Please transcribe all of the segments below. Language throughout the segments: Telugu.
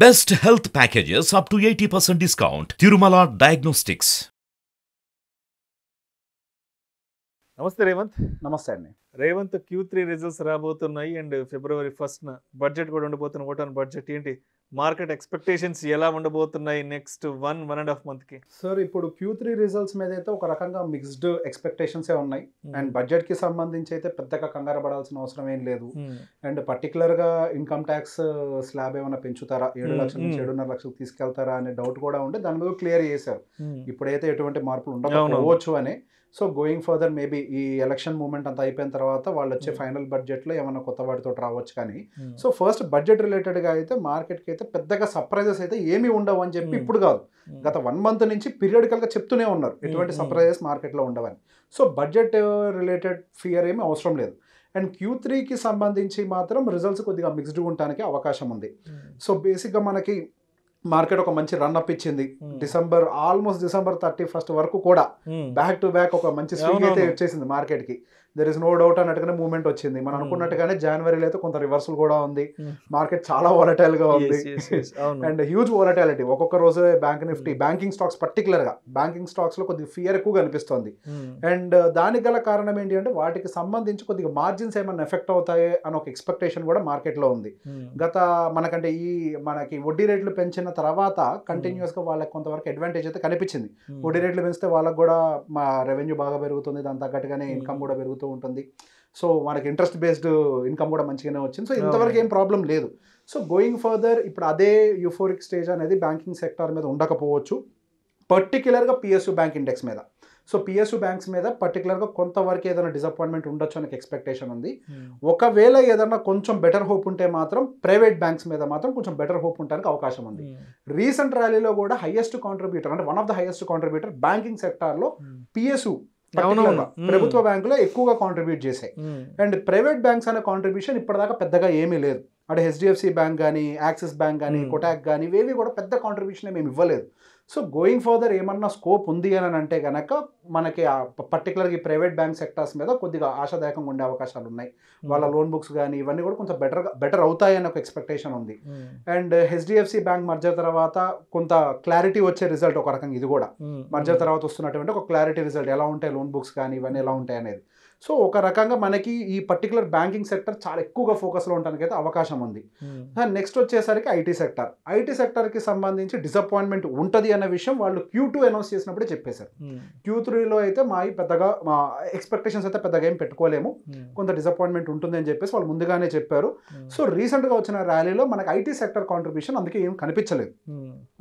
Best health packages up to 80% discount. Tirumala Diagnostics. నమస్తే రేవంత్. నమస్తే అండి. రేవంత్ Q3 రిజల్ట్స్ రాబోతున్నాయి అండ్ ఫిబ్రవరి 1న బడ్జెట్ కూడా ఉండబోతున్న ఓటాన్ బడ్జెట్ ఏంటి మార్కెట్ ఎక్స్పెక్టేషన్స్ ఎలా ఉండబోతున్నాయి నెక్స్ట్ 1.5 మంత్ కి? సార్ ఇప్పుడు Q3 రిజల్ట్స్ మీద అయితే ఒక రకంగా మిక్స్డ్ ఎక్స్పెక్టేషన్సే ఉన్నాయి. అండ్ బడ్జెట్ కి సంబంధించి అయితే పెద్దగా కంగారు పడాల్సిన అవసరం ఏం లేదు. అండ్ పర్టికులర్ గా ఇన్కమ్ ట్యాక్స్ స్లాబ్ ఏమైనా పెంచుతారా, 7 లక్షల నుంచి 7.5 లక్షలకు తీసుకెళ్తారా అనే డౌట్ కూడా ఉంటే దాని మీద క్లియర్ చేశారు. ఇప్పుడైతే ఎటువంటి మార్పులు ఉండకపోవచ్చు అని. సో గోయింగ్ ఫర్దర్ మేబీ ఈ ఎలక్షన్ మూమెంట్ అంతా అయిపోయిన తర్వాత వాళ్ళు వచ్చే ఫైనల్ బడ్జెట్లో ఏమైనా కొత్త వాటితో రావచ్చు కానీ సో ఫస్ట్ బడ్జెట్ రిలేటెడ్గా అయితే మార్కెట్కి అయితే పెద్దగా సర్ప్రైజెస్ అయితే ఏమీ ఉండవు అని చెప్పి ఇప్పుడు కాదు, గత 1 మంత్ నుంచి పీరియడికల్గా చెప్తూనే ఉన్నారు ఎటువంటి సర్ప్రైజెస్ మార్కెట్లో ఉండవని. సో బడ్జెట్ రిలేటెడ్ ఫియర్ ఏమీ అవసరం లేదు. అండ్ Q3కి సంబంధించి మాత్రం రిజల్ట్స్ కొద్దిగా మిక్స్డ్గా ఉండడానికి అవకాశం ఉంది. సో బేసిక్గా మనకి మార్కెట్ ఒక మంచి రన్ అప్ ఇచ్చింది. ఆల్మోస్ట్ డిసెంబర్ 31 వరకు కూడా బ్యాక్ టు బ్యాక్ ఒక మంచి స్వింగ్ అయితే వచ్చేసింది మార్కెట్కి. దెర్ ఇస్ నో డౌట్ అన్నట్టుగానే మూవ్మెంట్ వచ్చింది. మనం అనుకున్నట్టుగానే జనవరిలో అయితే కొంత రివర్సల్ కూడా ఉంది. మార్కెట్ చాలా వాలటైల్ గా ఉంది అండ్ హ్యూజ్ వాలటాలిటీ. ఒక్కొక్క రోజు bank Nifty, banking stocks particular గా బ్యాంకింగ్ స్టాక్స్ లో కొద్దిగా ఫియర్ ఎక్కువ కనిపిస్తుంది. అండ్ దానికి గల కారణం ఏంటి అంటే వాటికి సంబంధించి కొద్దిగా మార్జిన్స్ ఏమైనా ఎఫెక్ట్ అవుతాయి అని ఒక ఎక్స్పెక్టేషన్ కూడా మార్కెట్ లో ఉంది. గత మనకి వడ్డీ రేట్లు పెంచిన తర్వాత కంటిన్యూస్ గా వాళ్ళకి కొంతవరకు అడ్వాంటేజ్ అయితే కనిపించింది. వడ్డీ రేట్లు పెంచితే వాళ్ళకి కూడా మా రెవెన్యూ బాగా పెరుగుతుంది, దాని తగ్గట్టుగానే ఇన్కమ్ కూడా పెరుగుతుంది ఉంటుంది. సో మనకి ఇంట్రెస్ట్ బేస్డ్ ఇన్కమ్ కూడా మంచిగానే వచ్చింది. సో ఇంతవరకు ఏం ప్రాబ్లం లేదు. సో గోయింగ్ ఫర్దర్ ఇప్పుడు అదే యూఫోరిక్ స్టేజ్ అనేది బ్యాంకింగ్ సెక్టార్ మీద ఉండకపోవచ్చు, పర్టికులర్గా PSU బ్యాంక్ ఇండెక్స్ మీద. సో PSU బ్యాంక్స్ మీద పర్టికులర్గా కొంతవరకు ఏదైనా డిసప్పాయింట్మెంట్ ఉండొచ్చు అనే ఎక్స్పెక్టేషన్ ఉంది. ఒకవేళ ఏదైనా కొంచెం బెటర్ హోప్ ఉంటే మాత్రం ప్రైవేట్ బ్యాంక్స్ మీద మాత్రం కొంచెం బెటర్ హోప్ ఉండడానికి అవకాశం ఉంది. రీసెంట్ ర్యాలీలో కూడా హైయెస్ట్ కాంట్రిబ్యూటర్ అంటే one of the highest contributor banking సెక్టార్లో PSU ప్రభుత్వ బ్యాంకులో ఎక్కువగా కాంట్రిబ్యూట్ చేశాయి. అండ్ ప్రైవేట్ బ్యాంక్స్ అనే కాంట్రిబ్యూషన్ ఇప్పటిదాకా పెద్దగా ఏమీ లేదు. అంటే HDFC బ్యాంక్ కానీ, యాక్సిస్ బ్యాంక్ కానీ, కోటాక్ కానీ ఇవేవి కూడా పెద్ద కాంట్రిబ్యూషన్ ఏమి ఇవ్వలేదు. సో గోయింగ్ ఫర్దర్ ఏమన్నా స్కోప్ ఉంది అని అంటే కనుక మనకి పర్టికులర్గా ఈ ప్రైవేట్ బ్యాంక్ సెక్టార్స్ మీద కొద్దిగా ఆశాదాయకంగా ఉండే అవకాశాలు ఉన్నాయి. వాళ్ళ లోన్ బుక్స్ కానీ ఇవన్నీ కూడా కొంచెం బెటర్ అవుతాయని ఒక ఎక్స్పెక్టేషన్ ఉంది. అండ్ HDFC బ్యాంక్ మర్జర్ తర్వాత కొంత క్లారిటీ వచ్చే రిజల్ట్ ఒక రకంగా ఇది కూడా మర్జర్ తర్వాత వస్తున్నటువంటి ఒక క్లారిటీ రిజల్ట్ ఎలా ఉంటాయి లోన్ బుక్స్ కానీ ఇవన్నీ ఎలా ఉంటాయి అనేది. సో ఒక రకంగా మనకి ఈ పర్టికులర్ బ్యాంకింగ్ సెక్టర్ చాలా ఎక్కువగా ఫోకస్లో ఉండడానికి అయితే అవకాశం ఉంది. నెక్స్ట్ వచ్చేసరికి ఐటీ సెక్టర్కి సంబంధించి డిసప్పాయింట్మెంట్ ఉంటుంది అనే విషయం వాళ్ళు Q2 అనౌన్స్ చేసినప్పుడే చెప్పేశారు. Q3లో అయితే మా ఎక్స్పెక్టేషన్స్ అయితే పెద్దగా ఏం పెట్టుకోలేము, కొంత డిసప్పాయింట్మెంట్ ఉంటుంది అని చెప్పేసి వాళ్ళు ముందుగానే చెప్పారు. సో రీసెంట్గా వచ్చిన ర్యాలీలో మనకి ఐటీ సెక్టర్ కాంట్రిబ్యూషన్ అందుకే ఏం కనిపించలేదు.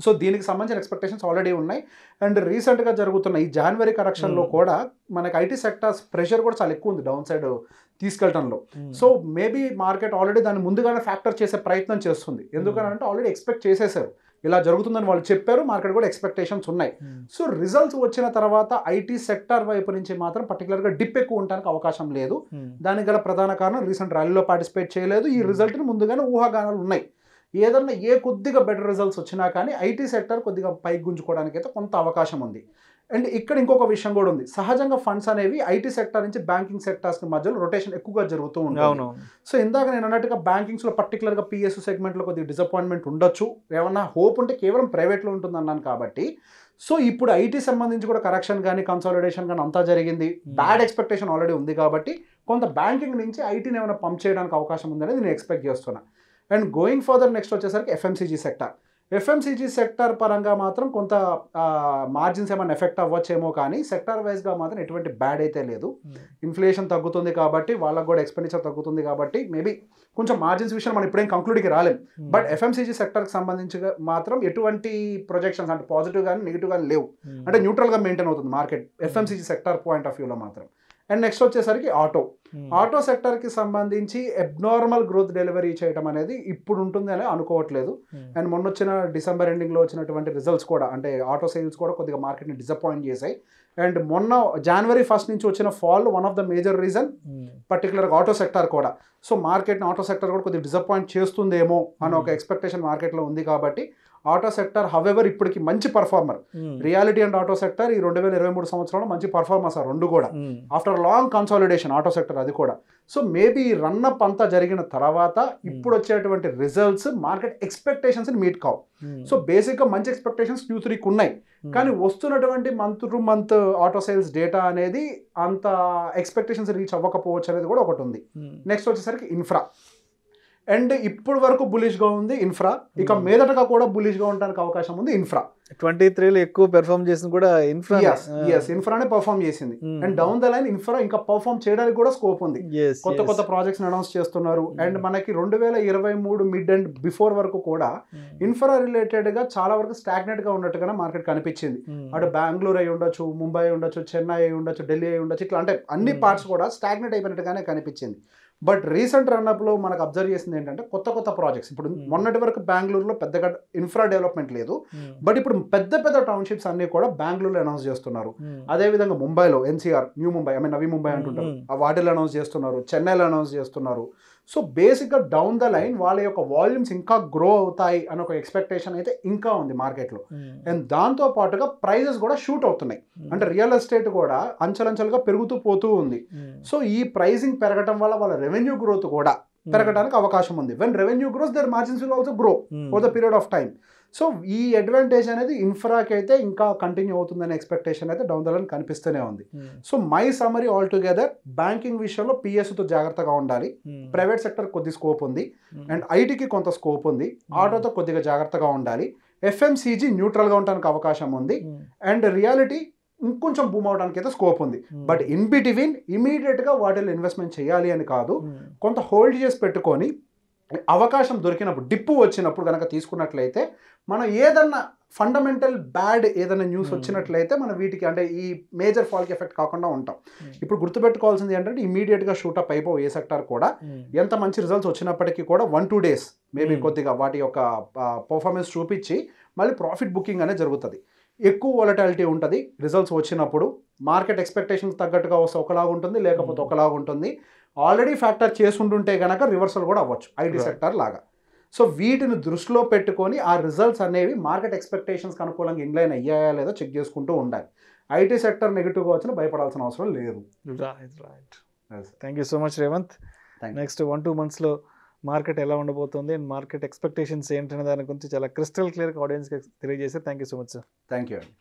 సో దీనికి సంబంధించిన ఎక్స్పెక్టేషన్స్ ఆల్రెడీ ఉన్నాయి. అండ్ రీసెంట్గా జరుగుతున్న ఈ జనవరి కరెక్షన్లో కూడా మనకి ఐటీ సెక్టర్స్ ప్రెషర్ కూడా చాలా ఎక్కువ ఉంది డౌన్ సైడ్ తీసుకెళ్ళటంలో. సో మేబీ మార్కెట్ ఆల్రెడీ దాన్ని ముందుగానే ఫ్యాక్టర్ చేసే ప్రయత్నం చేస్తుంది. ఎందుకంటే ఆల్రెడీ ఎక్స్పెక్ట్ చేసేసారు ఇలా జరుగుతుందని వాళ్ళు చెప్పారు, మార్కెట్ కూడా ఎక్స్పెక్టేషన్స్ ఉన్నాయి. సో రిజల్ట్స్ వచ్చిన తర్వాత ఐటీ సెక్టార్ వైపు నుంచి మాత్రం పర్టికులర్గా డిప్ ఎక్కువ ఉండడానికి అవకాశం లేదు. దానికి గల ప్రధాన కారణం రీసెంట్ ర్యాలీలో పార్టిసిపేట్ చేయలేదు. ఈ రిజల్ట్ని ముందుగానే ఊహాగానాలు ఉన్నాయి. ఏదన్నా కొద్దిగా బెటర్ రిజల్ట్స్ వచ్చినా కానీ ఐటీ సెక్టర్ కొద్దిగా పైకి గుంజుకోవడానికి అయితే కొంత అవకాశం ఉంది. అండ్ ఇక్కడ ఇంకొక విషయం కూడా ఉంది. సహజంగా ఫండ్స్ అనేవి ఐటీ సెక్టర్ నుంచి బ్యాంకింగ్ సెక్టర్స్కి మధ్యలో రొటేషన్ ఎక్కువగా జరుగుతూ ఉంటుంది. సో ఇందాక నేను అన్నట్టుగా బ్యాంకింగ్స్లో పర్టికులర్గా PSU సెగ్మెంట్లో కొద్దిగా డిసప్పాయింట్మెంట్ ఉండొచ్చు, ఏమన్నా హోప్ ఉంటే కేవలం ప్రైవేట్లో ఉంటుంది అన్నాను కాబట్టి. సో ఇప్పుడు ఐటీ సంబంధించి కూడా కరెక్షన్ కానీ కన్సాలిడేషన్ కానీ అంతా జరిగింది, బ్యాడ్ ఎక్స్పెక్టేషన్ ఆల్రెడీ ఉంది కాబట్టి కొంత బ్యాంకింగ్ నుంచి ఐటీని ఏమైనా పంప్ చేయడానికి అవకాశం ఉందనేది నేను ఎక్స్పెక్ట్ చేస్తున్నా. అండ్ గోయింగ్ ఫర్దర్ నెక్స్ట్ వచ్చేసరికి FMCG సెక్టర్ పరంగా మాత్రం కొంత మార్జిన్స్ ఏమైనా ఎఫెక్ట్ అవ్వచ్చేమో కానీ సెక్టర్ వైజ్గా మాత్రం ఎటువంటి బ్యాడ్ అయితే లేదు. ఇన్ఫ్లేషన్ తగ్గుతుంది కాబట్టి వాళ్ళకు కూడా ఎక్స్పెండిచర్ తగ్గుతుంది కాబట్టి మేబీ కొంచెం మార్జిన్స్ విషయం మనం ఇప్పుడేం కంక్లూడ్కి రాలేం. బట్ FMCG సెక్టర్కి సంబంధించి మాత్రం ఎటువంటి ప్రొజెక్షన్స్ అంటే పాజిటివ్ కానీ నెగిటివ్ కానీ లేవు, అంటే న్యూట్రల్గా మెయింటైన్ అవుతుంది market FMCG sector point of వ్యూలో మాత్రం. అండ్ నెక్స్ట్ వచ్చేసరికి ఆటో సెక్టర్కి సంబంధించి అబ్నార్మల్ గ్రోత్ డెలివరీ చేయడం అనేది ఇప్పుడు ఉంటుంది అని అనుకోవట్లేదు. అండ్ మొన్న వచ్చిన డిసెంబర్ ఎండింగ్లో వచ్చినటువంటి రిజల్ట్స్ కూడా అంటే ఆటో సేల్స్ కూడా కొద్దిగా మార్కెట్ని డిసప్పాయింట్ చేశాయి. అండ్ మొన్న జనవరి 1 నుంచి వచ్చిన fall one of the major reason పర్టికులర్గా ఆటో సెక్టార్ కూడా. సో మార్కెట్ని ఆటో సెక్టర్ కూడా కొద్దిగా డిసప్పాయింట్ చేస్తుందేమో అని ఒక ఎక్స్పెక్టేషన్ మార్కెట్లో ఉంది కాబట్టి ఆటో సెక్టర్ హవెవర్ ఇప్పటికి మంచి performer. Reality and auto sector ఈ 2023 సంవత్సరంలో మంచి పర్ఫార్మర్స్ ఆ రెండు కూడా after long consolidation auto sector అది కూడా. సో మేబీ రన్అప్ అంతా జరిగిన తర్వాత ఇప్పుడు వచ్చేటువంటి రిజల్ట్స్ మార్కెట్ ఎక్స్పెక్టేషన్స్ని మీట్ కావు. సో బేసిక్గా మంచి ఎక్స్పెక్టేషన్స్ Q3కి ఉన్నాయి, కానీ వస్తున్నటువంటి month to month auto sales data అనేది అంత ఎక్స్పెక్టేషన్స్ రీచ్ అవ్వకపోవచ్చు అనేది కూడా ఒకటి ఉంది. నెక్స్ట్ వచ్చేసరికి ఇన్ఫ్రా అండ్ ఇప్పుడు వరకు బులిష్గా ఉంది ఇన్ఫ్రా, ఇక మీదటగా కూడా బులిష్గా ఉండడానికి అవకాశం ఉంది ఇన్ఫ్రా. 23లో ఎక్కువ పెర్ఫామ్ చేసింది కూడా ఇన్ఫ్రా. ఇన్ఫ్రానే పర్ఫామ్ చేసింది and down the line infra ఇంకా పర్ఫామ్ చేయడానికి కూడా స్కోప్ ఉంది. కొత్త ప్రాజెక్ట్స్ అనౌన్స్ చేస్తున్నారు అండ్ మనకి 2023 మిడ్ అండ్ బిఫోర్ వరకు కూడా ఇన్ఫ్రా రిలేటెడ్ గా చాలా వరకు స్టాగ్నెట్ గా ఉన్నట్టుగా మార్కెట్ కనిపించింది. అటు బెంగళూరు అయి ఉండొచ్చు, ముంబై అయి ఉండొచ్చు, చెన్నై అయి ఉండొచ్చు, ఢిల్లీ అయి ఉండొచ్చు, ఇట్లా అంటే అన్ని పార్ట్స్ కూడా స్టాగ్నెట్ అయిపోయినట్టుగానే కనిపించింది. బట్ రీసెంట్ రన్అప్లో మనకు అబ్జర్వ్ చేసింది ఏంటంటే కొత్త ప్రాజెక్ట్స్. ఇప్పుడు మొన్నటి వరకు బెంగళూరులో పెద్దగా ఇన్ఫ్రా డెవలప్మెంట్ లేదు, బట్ ఇప్పుడు పెద్ద టౌన్షిప్స్ అన్ని కూడా బెంగళూరులో అనౌన్స్ చేస్తున్నారు. అదేవిధంగా ముంబైలో NCR, న్యూ ముంబై, నవీ ముంబై అంటుంటారు, ఆ వాటిలో అనౌన్స్ చేస్తున్నారు, చెన్నైలో అనౌన్స్ చేస్తున్నారు. సో బేసిక్గా డౌన్ ద లైన్ వాళ్ళ యొక్క వాల్యూమ్స్ ఇంకా గ్రో అవుతాయి అని ఒక ఎక్స్పెక్టేషన్ అయితే ఇంకా ఉంది మార్కెట్లో. అండ్ దాంతో పాటుగా ప్రైజెస్ కూడా షూట్ అవుతున్నాయి, అంటే రియల్ ఎస్టేట్ కూడా అంచెలంచెలుగా పెరుగుతూ పోతూ ఉంది. సో ఈ ప్రైజింగ్ పెరగడం వల్ల వాళ్ళ రెవెన్యూ గ్రోత్ కూడా పెరగడానికి అవకాశం ఉంది. When revenue grows their margins will also grow for the period of time. So ఈ అడ్వాంటేజ్ అనేది ఇన్ఫ్రాకి అయితే ఇంకా కంటిన్యూ అవుతుందనే ఎక్స్పెక్టేషన్ అయితే డౌన్ ద లైన్ కనిపిస్తూనే ఉంది. So my summary all together, banking విషయంలో పిఎస్తో జాగ్రత్తగా ఉండాలి, ప్రైవేట్ సెక్టర్ కొద్ది స్కోప్ ఉంది అండ్ ఐటీకి కొంత స్కోప్ ఉంది, ఆటోతో కొద్దిగా జాగ్రత్తగా ఉండాలి, FMCG న్యూట్రల్గా ఉండడానికి అవకాశం ఉంది అండ్ రియాలిటీ ఇంకొంచెం బూమ్ అవడానికి అయితే స్కోప్ ఉంది. బట్ ఇన్ బిట్వీన్ ఇమీడియట్గా వాటిలో ఇన్వెస్ట్మెంట్ చేయాలి అని కాదు, కొంత హోల్డ్ చేసి పెట్టుకొని అవకాశం దొరికినప్పుడు డిప్పు వచ్చినప్పుడు కనుక తీసుకున్నట్లయితే మనం ఏదన్నా ఫండమెంటల్ బ్యాడ్ ఏదైనా న్యూస్ వచ్చినట్లయితే మనం వీటికి అంటే ఈ మేజర్ ఫాల్కి ఎఫెక్ట్ కాకుండా ఉంటాం. ఇప్పుడు గుర్తుపెట్టుకోవాల్సింది ఏంటంటే ఇమీడియట్గా షూటప్ అయిపో ఏ సెక్టార్ కూడా ఎంత మంచి రిజల్ట్స్ వచ్చినప్పటికీ కూడా 1-2 days మేబీ కొద్దిగా వాటి యొక్క పర్ఫార్మెన్స్ చూపించి మళ్ళీ ప్రాఫిట్ బుకింగ్ అనేది జరుగుతుంది. ఎక్కువ వాలటాలిటీ ఉంటుంది రిజల్ట్స్ వచ్చినప్పుడు, మార్కెట్ ఎక్స్పెక్టేషన్స్ తగ్గట్టుగా వస్తే ఒకలాగా ఉంటుంది, లేకపోతే ఒకలాగా ఉంటుంది. ఆల్రెడీ ఫ్యాక్టర్ చేసుంటుంటే కనుక రివర్సల్ కూడా అవ్వచ్చు ఐటీ సెక్టర్ లాగా. సో వీటిని దృష్టిలో పెట్టుకొని ఆ రిజల్ట్స్ అనేవి మార్కెట్ ఎక్స్పెక్టేషన్స్కి అనుకూలంగా ఇన్లైన్ అయ్యాయా లేదో చెక్ చేసుకుంటూ ఉండాలి. ఐటీ సెక్టర్ నెగిటివ్గా వచ్చినా భయపడాల్సిన అవసరం లేదు. Thank you so much Revanth. Next 1-2 monthsలో మార్కెట్ ఎలా ఉండబోతుంది అండ్ మార్కెట్ ఎక్స్పెక్టేషన్స్ ఏంటనే దాని గురించి చాలా క్రిస్టల్ క్లియర్గా ఆడియన్స్కి తెలియజేస్తే thank you so much sir. Thank you అండి.